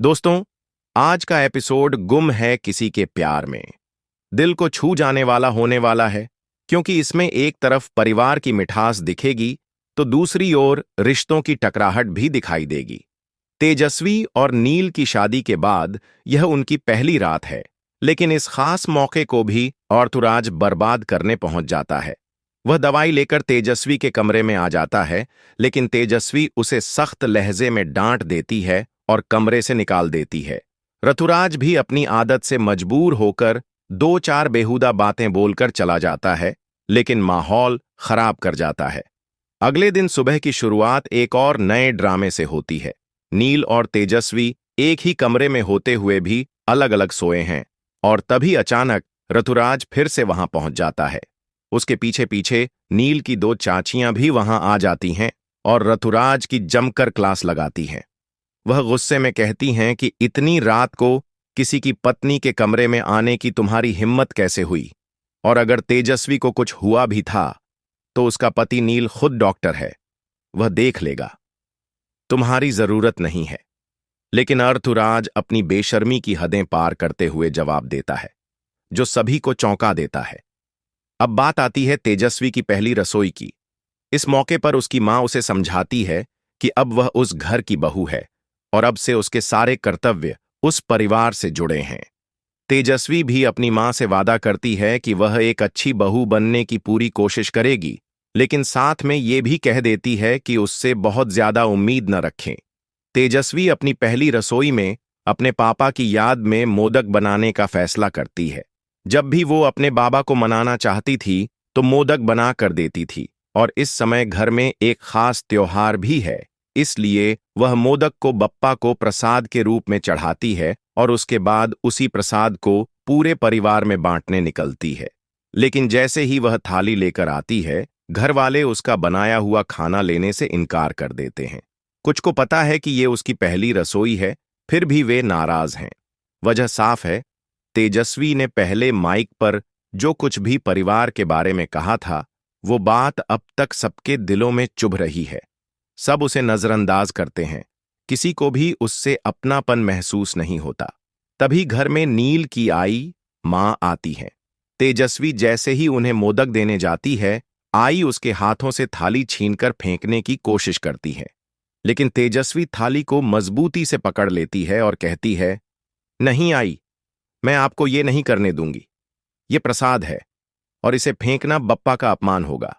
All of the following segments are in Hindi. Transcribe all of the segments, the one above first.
दोस्तों, आज का एपिसोड गुम है किसी के प्यार में दिल को छू जाने वाला होने वाला है, क्योंकि इसमें एक तरफ परिवार की मिठास दिखेगी तो दूसरी ओर रिश्तों की टकराहट भी दिखाई देगी। तेजस्वी और नील की शादी के बाद यह उनकी पहली रात है, लेकिन इस खास मौके को भी ऑर्थुराज बर्बाद करने पहुंच जाता है। वह दवाई लेकर तेजस्वी के कमरे में आ जाता है, लेकिन तेजस्वी उसे सख्त लहजे में डांट देती है और कमरे से निकाल देती है। ऋतुराज भी अपनी आदत से मजबूर होकर दो चार बेहुदा बातें बोलकर चला जाता है, लेकिन माहौल खराब कर जाता है। अगले दिन सुबह की शुरुआत एक और नए ड्रामे से होती है। नील और तेजस्वी एक ही कमरे में होते हुए भी अलग अलग सोए हैं, और तभी अचानक ऋतुराज फिर से वहां पहुंच जाता है। उसके पीछे पीछे नील की दो चाचियां भी वहां आ जाती हैं और ऋतुराज की जमकर क्लास लगाती हैं। वह गुस्से में कहती हैं कि इतनी रात को किसी की पत्नी के कमरे में आने की तुम्हारी हिम्मत कैसे हुई, और अगर तेजस्वी को कुछ हुआ भी था तो उसका पति नील खुद डॉक्टर है, वह देख लेगा, तुम्हारी जरूरत नहीं है। लेकिन ऋतुराज अपनी बेशर्मी की हदें पार करते हुए जवाब देता है, जो सभी को चौंका देता है। अब बात आती है तेजस्वी की पहली रसोई की। इस मौके पर उसकी मां उसे समझाती है कि अब वह उस घर की बहू है और अब से उसके सारे कर्तव्य उस परिवार से जुड़े हैं। तेजस्वी भी अपनी मां से वादा करती है कि वह एक अच्छी बहू बनने की पूरी कोशिश करेगी, लेकिन साथ में ये भी कह देती है कि उससे बहुत ज्यादा उम्मीद न रखें। तेजस्वी अपनी पहली रसोई में अपने पापा की याद में मोदक बनाने का फैसला करती है। जब भी वो अपने बाबा को मनाना चाहती थी तो मोदक बना कर देती थी, और इस समय घर में एक खास त्योहार भी है, इसलिए वह मोदक को बप्पा को प्रसाद के रूप में चढ़ाती है और उसके बाद उसी प्रसाद को पूरे परिवार में बांटने निकलती है। लेकिन जैसे ही वह थाली लेकर आती है, घर वाले उसका बनाया हुआ खाना लेने से इनकार कर देते हैं। कुछ को पता है कि ये उसकी पहली रसोई है, फिर भी वे नाराज हैं। वजह साफ है, तेजस्वी ने पहले माइक पर जो कुछ भी परिवार के बारे में कहा था, वो बात अब तक सबके दिलों में चुभ रही है। सब उसे नजरअंदाज करते हैं, किसी को भी उससे अपनापन महसूस नहीं होता। तभी घर में नील की आई मां आती है। तेजस्वी जैसे ही उन्हें मोदक देने जाती है, आई उसके हाथों से थाली छीनकर फेंकने की कोशिश करती है, लेकिन तेजस्वी थाली को मजबूती से पकड़ लेती है और कहती है, नहीं आई, मैं आपको ये नहीं करने दूंगी। ये प्रसाद है और इसे फेंकना बप्पा का अपमान होगा।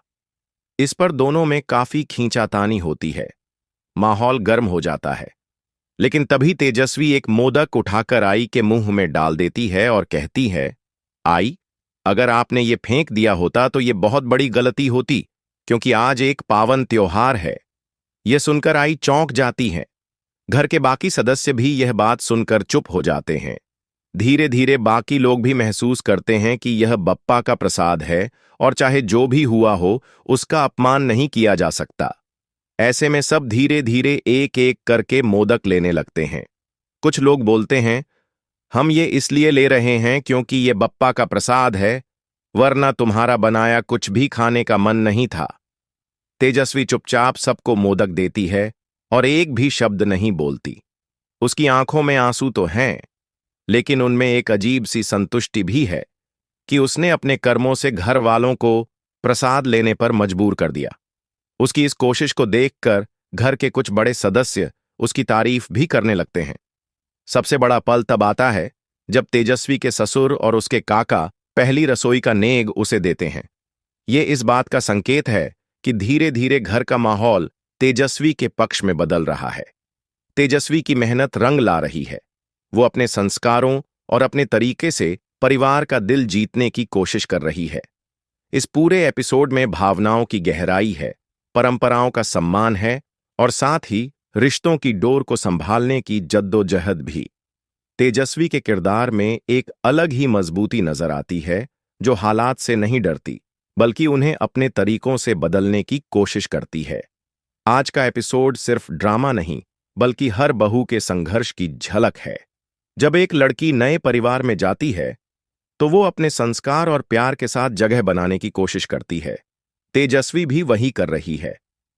इस पर दोनों में काफी खींचातानी होती है, माहौल गर्म हो जाता है। लेकिन तभी तेजस्वी एक मोदक उठाकर आई के मुंह में डाल देती है और कहती है, आई, अगर आपने ये फेंक दिया होता तो ये बहुत बड़ी गलती होती, क्योंकि आज एक पावन त्योहार है। यह सुनकर आई चौंक जाती है। घर के बाकी सदस्य भी यह बात सुनकर चुप हो जाते हैं। धीरे धीरे बाकी लोग भी महसूस करते हैं कि यह बप्पा का प्रसाद है और चाहे जो भी हुआ हो, उसका अपमान नहीं किया जा सकता। ऐसे में सब धीरे धीरे एक एक करके मोदक लेने लगते हैं। कुछ लोग बोलते हैं, हम ये इसलिए ले रहे हैं क्योंकि ये बप्पा का प्रसाद है, वरना तुम्हारा बनाया कुछ भी खाने का मन नहीं था। तेजस्वी चुपचाप सबको मोदक देती है और एक भी शब्द नहीं बोलती। उसकी आंखों में आंसू तो हैं, लेकिन उनमें एक अजीब सी संतुष्टि भी है कि उसने अपने कर्मों से घर वालों को प्रसाद लेने पर मजबूर कर दिया। उसकी इस कोशिश को देखकर घर के कुछ बड़े सदस्य उसकी तारीफ भी करने लगते हैं। सबसे बड़ा पल तब आता है जब तेजस्वी के ससुर और उसके काका पहली रसोई का नेग उसे देते हैं। ये इस बात का संकेत है कि धीरे धीरे घर का माहौल तेजस्वी के पक्ष में बदल रहा है। तेजस्वी की मेहनत रंग ला रही है। वो अपने संस्कारों और अपने तरीके से परिवार का दिल जीतने की कोशिश कर रही है। इस पूरे एपिसोड में भावनाओं की गहराई है, परंपराओं का सम्मान है, और साथ ही रिश्तों की डोर को संभालने की जद्दोजहद भी। तेजस्वी के किरदार में एक अलग ही मजबूती नजर आती है, जो हालात से नहीं डरती, बल्कि उन्हें अपने तरीकों से बदलने की कोशिश करती है। आज का एपिसोड सिर्फ ड्रामा नहीं, बल्कि हर बहू के संघर्ष की झलक है। जब एक लड़की नए परिवार में जाती है तो वो अपने संस्कार और प्यार के साथ जगह बनाने की कोशिश करती है। तेजस्वी भी वही कर रही है,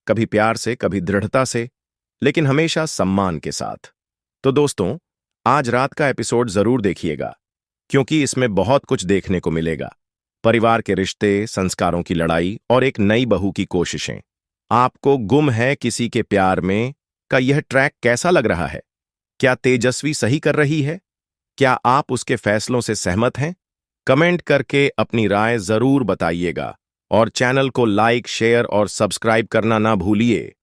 कभी प्यार से, कभी दृढ़ता से, लेकिन हमेशा सम्मान के साथ। तो दोस्तों, आज रात का एपिसोड जरूर देखिएगा, क्योंकि इसमें बहुत कुछ देखने को मिलेगा। परिवार के रिश्ते, संस्कारों की लड़ाई और एक नई बहू की कोशिशें। आपको गुम है किसी के प्यार में का यह ट्रैक कैसा लग रहा है? क्या तेजस्वी सही कर रही है? क्या आप उसके फैसलों से सहमत हैं? कमेंट करके अपनी राय जरूर बताइएगा और चैनल को लाइक, शेयर और सब्सक्राइब करना ना भूलिए।